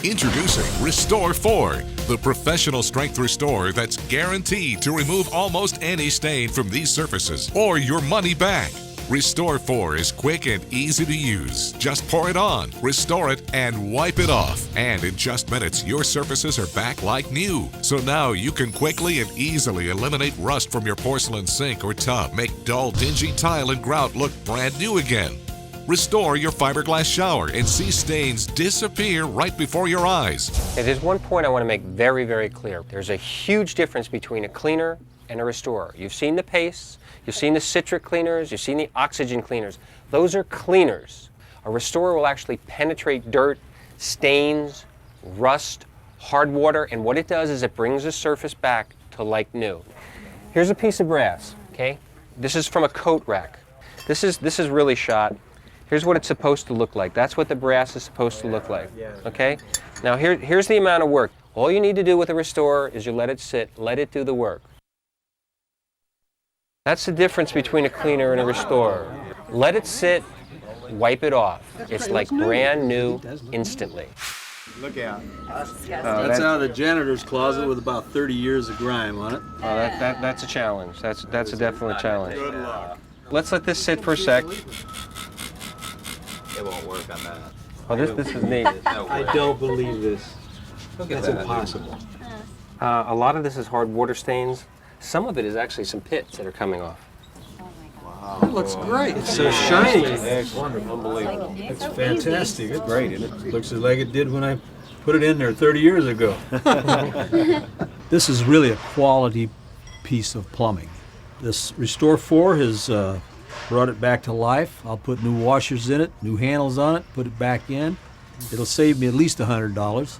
Introducing Restore 4, the professional strength restore that's guaranteed to remove almost any stain from these surfaces or your money back. Restore 4 is quick and easy to use. Just pour it on, restore it, and wipe it off. And in just minutes, your surfaces are back like new. So now you can quickly and easily eliminate rust from your porcelain sink or tub. Make dull, dingy tile and grout look brand new again. Restore your fiberglass shower and see stains disappear right before your eyes. There's one point I want to make very, very clear. There's a huge difference between a cleaner and a restorer. You've seen the paste, you've seen the citric cleaners, you've seen the oxygen cleaners. Those are cleaners. A restorer will actually penetrate dirt, stains, rust, hard water, and what it does is it brings the surface back to like new. Here's a piece of brass, okay? This is from a coat rack. This is really shot. Here's what it's supposed to look like. That's what the brass is supposed to look like, okay? Now here's the amount of work. All you need to do with a restorer is you let it sit, let it do the work. That's the difference between a cleaner and a restorer. Let it sit, wipe it off. It's like brand new instantly. Look out. That's out of the janitor's closet with about 30 years of grime on it. Oh, that's a challenge. That's a definite challenge. Good luck. Let's let this sit for a sec. It won't work on that. Oh, this is neat. I don't believe this. That's impossible. A lot of this is hard water stains. Some of it is actually some pits that are coming off. Wow. It looks great. It's so shiny. It's wonderful. Unbelievable. It's fantastic. It's great. It looks like it did when I put it in there 30 years ago. This is really a quality piece of plumbing. This Restore 4 has brought it back to life. I'll put new washers in it, new handles on it, put it back in. It'll save me at least $100,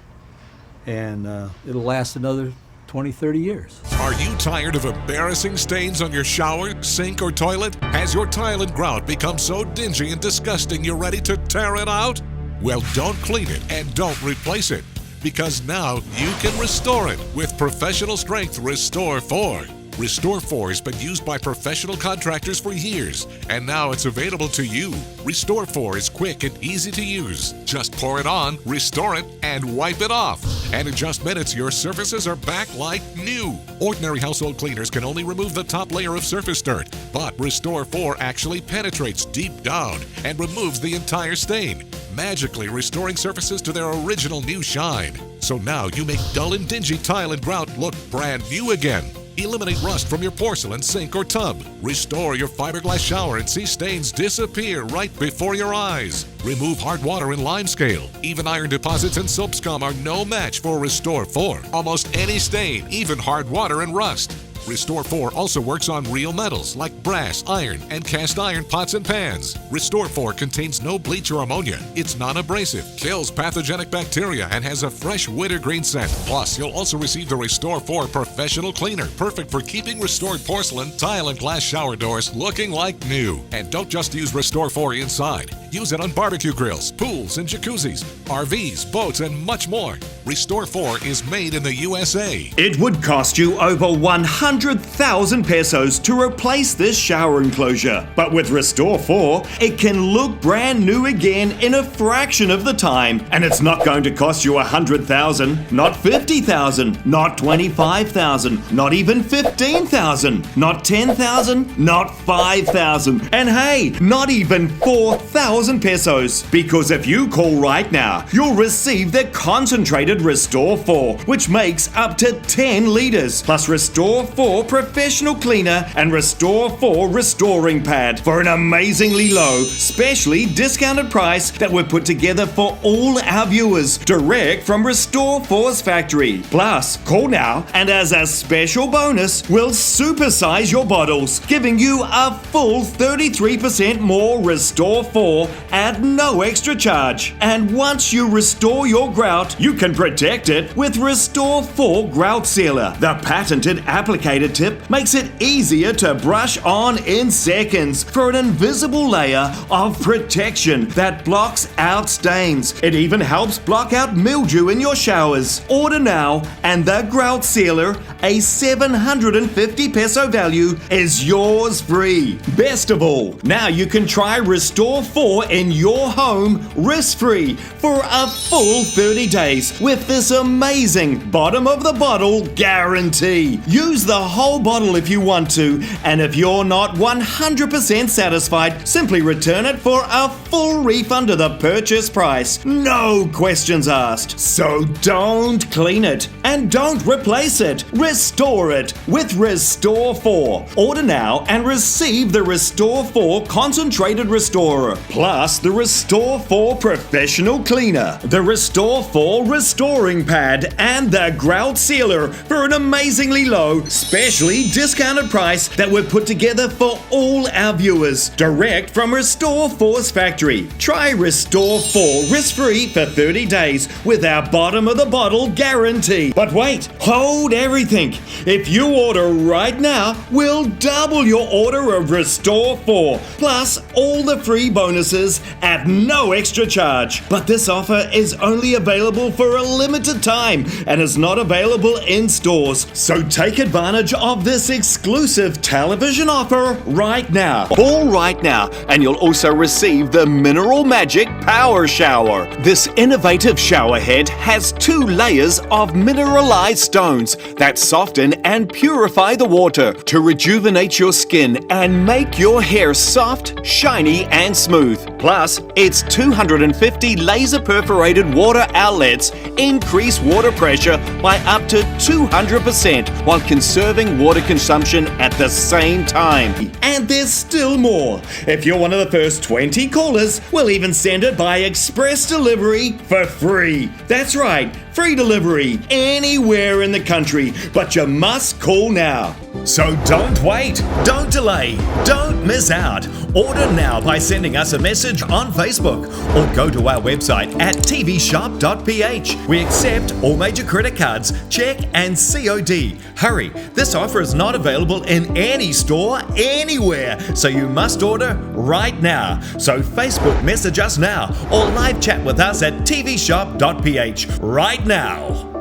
and it'll last another 20, 30 years. Are you tired of embarrassing stains on your shower, sink, or toilet? Has your tile and grout become so dingy and disgusting you're ready to tear it out? Well, don't clean it and don't replace it, because now you can restore it with professional strength Restore 4. Restore 4 has been used by professional contractors for years, and now it's available to you. Restore 4 is quick and easy to use. Just pour it on, restore it, and wipe it off. And in just minutes, your surfaces are back like new. Ordinary household cleaners can only remove the top layer of surface dirt, but Restore 4 actually penetrates deep down and removes the entire stain, magically restoring surfaces to their original new shine. So now you make dull and dingy tile and grout look brand new again. Eliminate rust from your porcelain sink or tub. Restore your fiberglass shower and see stains disappear right before your eyes. Remove hard water and lime scale. Even iron deposits and soap scum are no match for Restore 4. Almost any stain, even hard water and rust. Restore 4 also works on real metals like brass, iron, and cast iron pots and pans. Restore 4 contains no bleach or ammonia. It's non-abrasive, kills pathogenic bacteria, and has a fresh wintergreen scent. Plus, you'll also receive the Restore 4 Professional Cleaner, perfect for keeping restored porcelain, tile, and glass shower doors looking like new. And don't just use Restore 4 inside. Use it on barbecue grills, pools, and jacuzzis, RVs, boats, and much more. Restore 4 is made in the USA. It would cost you over 100,000 pesos to replace this shower enclosure. But with Restore 4, it can look brand new again in a fraction of the time. And it's not going to cost you 100,000, not 50,000, not 25,000, not even 15,000, not 10,000, not 5,000, and hey, not even 4,000 pesos. Because if you call right now, you'll receive the concentrated Restore 4, which makes up to 10 liters, plus Restore 4 Professional Cleaner and Restore 4 Restoring Pad for an amazingly low, specially discounted price that we've put together for all our viewers, direct from Restore 4's factory. Plus, call now, and as a special bonus, we'll supersize your bottles, giving you a full 33% more Restore 4 at no extra charge. And once you restore your grout, you can Protect it with Restore 4 Grout Sealer. The patented applicator tip makes it easier to brush on in seconds for an invisible layer of protection that blocks out stains. It even helps block out mildew in your showers. Order now and the Grout Sealer, a 750 peso value, is yours free. Best of all, now you can try Restore 4 in your home risk-free for a full 30 days with this amazing bottom of the bottle guarantee. Use the whole bottle if you want to, and if you're not 100% satisfied, simply return it for a full refund of the purchase price. No questions asked. So don't clean it and don't replace it. Restore it with Restore 4. Order now and receive the Restore 4 Concentrated Restorer, plus the Restore 4 Professional Cleaner, the Restore 4 Restoring Pad, and the Grout Sealer for an amazingly low, specially discounted price that we've put together for all our viewers, direct from Restore 4's factory. Try Restore 4 risk-free for 30 days with our bottom of the bottle guarantee. But wait, hold everything. If you order right now, we'll double your order of Restore 4, plus all the free bonuses at no extra charge. But this offer is only available for a limited time and is not available in stores. So take advantage of this exclusive television offer right now. Call right now and you'll also receive the Mineral Magic Power Shower. This innovative shower head has 2 layers of mineralized stones that soften and purify the water to rejuvenate your skin and make your hair soft, shiny, and smooth. Plus, its 250 laser perforated water outlets increase water pressure by up to 200% while conserving water consumption at the same time. And there's still more. If you're one of the first 20 callers, we'll even send it by express delivery for free. That's right, free delivery anywhere in the country, but you must call now. So don't wait, don't delay, don't miss out. Order now by sending us a message on Facebook or go to our website at tvshop.ph. We accept all major credit cards, check and COD. Hurry, this offer is not available in any store anywhere, so you must order right now. So Facebook message us now or live chat with us at tvshop.ph right now.